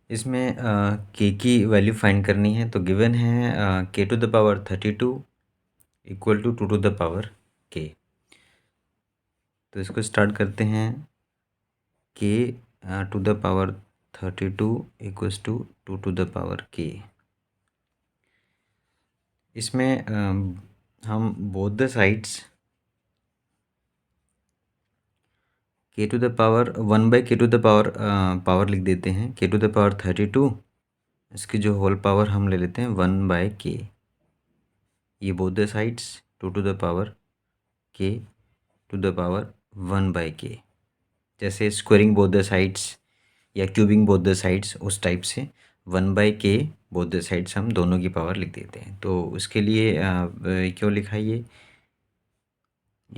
इसमें के की वैल्यू फाइंड करनी है। तो गिवन है k to the power 32 equal to 2 to the power k. तो इसको स्टार्ट करते हैं। K to the power 32 equals to 2 to the power k. इसमें हम both the sides k to the power 1 by k to the power लिख देते हैं। K to the power 32, इसकी जो होल पावर हम ले लेते हैं 1 बाय के। ये both the sides 2 to the power k to the power 1 by k. जैसे स्क्वायरिंग बोथ द साइड्स या क्यूबिंग बोथ द साइड्स, उस टाइप से 1 बाय के बोथ द साइड्स हम दोनों की पावर लिख देते हैं। तो उसके लिए क्यों लिखा ये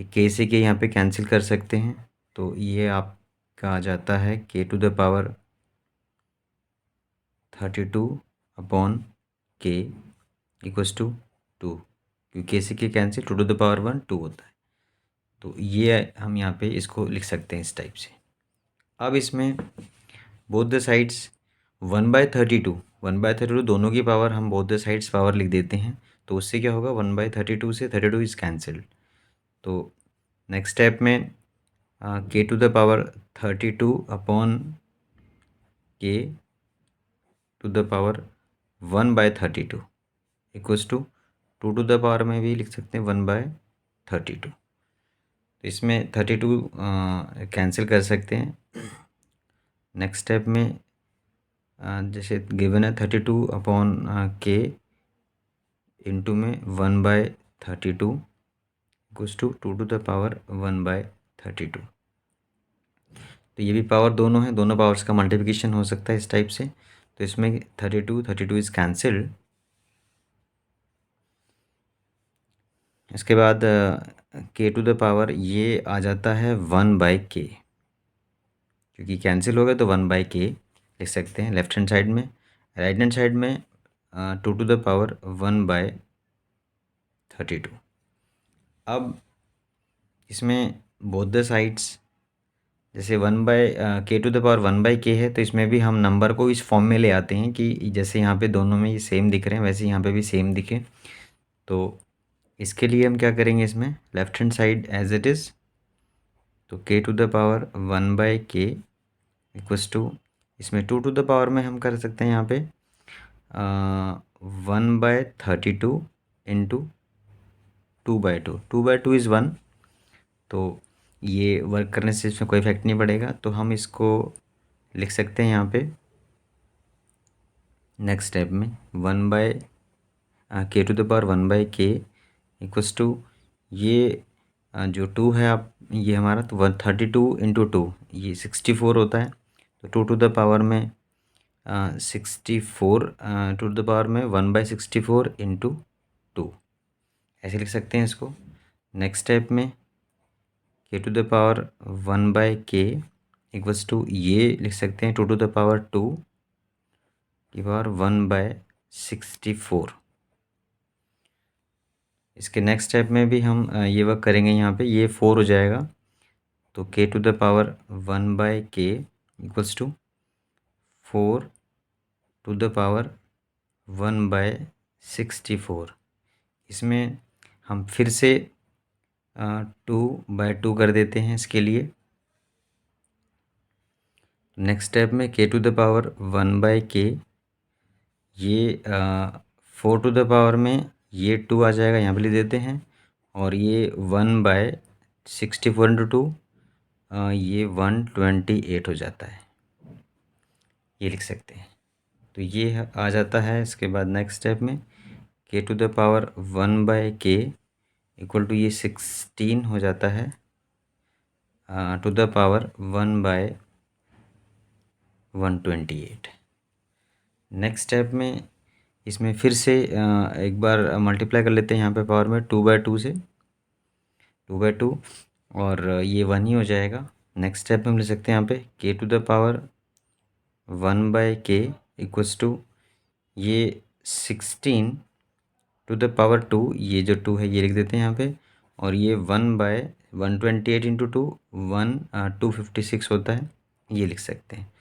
के से के यहाँ पे कैंसिल कर सकते हैं। तो ये आपका आ जाता है k to the power 32 upon के इक्वल्स टू 2, क्योंकि के से के कैंसिल, 2 टू द पावर 1 2 होता है। तो ये हम यहाँ पे इसको लिख सकते हैं इस टाइप से। अब इसमें बोथ द साइड्स 1/32 दोनों की पावर हम बोथ द साइड्स पावर लिख देते हैं। तो उससे क्या होगा, 1/32 से 32 इज कैंसिल्ड। तो नेक्स्ट स्टेप में k to the power 32 upon k to the power 1/32 equals to 2 to the power में भी लिख सकते हैं 1/32। तो इसमें 32 कैंसिल कर सकते हैं। नेक्स्ट स्टेप में जैसे गिवन है 32 अपॉन के इंटू में 1/32 equals to 2 to the power 1/32। तो ये भी पावर दोनों है, दोनों पावर्स का मल्टीप्लिकेशन हो सकता है इस टाइप से। तो इसमें 32 इज कैंसिल्ड। इसके बाद के टू द पावर ये आ जाता है 1/k, क्योंकि कैंसिल हो गया तो 1/k लिख सकते हैं लेफ्ट हैंड साइड में। राइट हैंड साइड में 2 टू द पावर 1/32। अब इसमें बोथ द साइड्स जैसे के टू द पावर 1/k है, तो इसमें भी हम नंबर को इस फॉर्म में ले आते हैं कि जैसे यहाँ पे दोनों में ये सेम दिख रहे हैं, वैसे यहाँ पे भी सेम दिखे। तो इसके लिए हम क्या करेंगे, इसमें left hand side as it is, तो k to the power 1/k equals to, इसमें 2 टू द पावर में हम कर सकते हैं यहाँ पे 1/32 इंटू 2/2। 2/2 इज़ 1, तो ये वर्क करने से इसमें कोई इफेक्ट नहीं पड़ेगा। तो हम इसको लिख सकते हैं यहाँ पे नेक्स्ट स्टेप में 1/k to the power 1/k equals to, ये जो 2 है आप, ये हमारा तो 132 इंटू 2 ये 64 होता है। तो 2 टू द पावर में 64 टू द पावर में 1/64 इंटू 2, ऐसे लिख सकते हैं इसको। नेक्स्ट स्टेप में k to the power 1/k equals to, ये लिख सकते हैं 2 टू द पावर 2 की पावर 1/64। इसके नेक्स्ट स्टेप में भी हम ये वर्क करेंगे, यहाँ पे ये 4 हो जाएगा। तो k to the power 1/k equals to 4 to the power 1/64। इसमें हम फिर से 2/2 कर देते हैं इसके लिए। नेक्स्ट स्टेप में k to the power 1/k, ये 4 टू द पावर में ये 2 आ जाएगा, यहाँ पे लिख देते हैं। और ये 1/64 इंटू 2, ये 128 हो जाता है, ये लिख सकते हैं। तो ये आ जाता है। इसके बाद नेक्स्ट स्टेप में k to the power 1/k equal to, ये 16 हो जाता है to the power 1/128। Next step में इसमें फिर से एक बार मल्टीप्लाई कर लेते हैं यहाँ पे पावर में 2/2 से, 2/2, और ये 1 ही हो जाएगा। नेक्स्ट स्टेप में हम ले सकते हैं यहाँ पे k to the power 1/k equals to, ये 16 टू द पावर 2, ये जो 2 है ये लिख देते हैं यहाँ पे। और ये 1/128 इंटू 2 256 होता है, ये लिख सकते हैं।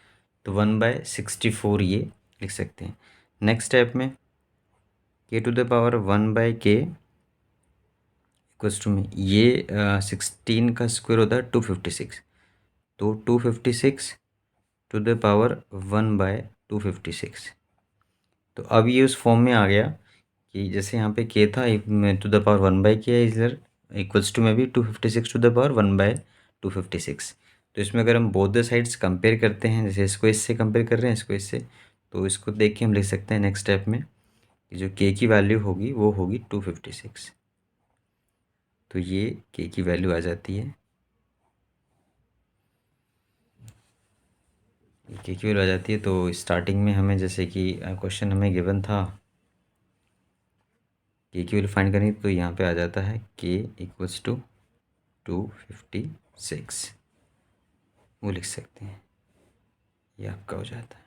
तो 1/64 ये लिख सकते हैं। नेक्स्ट स्टेप में k to the power 1/k equals to में ये 16 का स्क्वायर होता है 256, तो 256 टू द पावर 1/256। तो अब ये उस फॉर्म में आ गया कि जैसे यहाँ पे k था टू द पावर 1/k है, इधर इक्वल्स टू में भी 256 टू द पावर 1/256। तो इसमें अगर हम बोथ द साइड्स कंपेयर करते हैं, जैसे इसको इससे कंपेयर कर रहे हैं इसको इससे, तो इसको देख के हम लिख सकते हैं नेक्स्ट स्टेप में कि जो k की वैल्यू होगी वो होगी 256। तो ये k की वैल्यू आ जाती है, k की वैल्यू आ जाती है। तो स्टार्टिंग में हमें जैसे कि क्वेश्चन हमें गिवन था k की वैल्यू फाइंड करनी, तो यहाँ पे आ जाता है k इक्वल्स टू 256, वो लिख सकते हैं, ये आपका हो जाता है।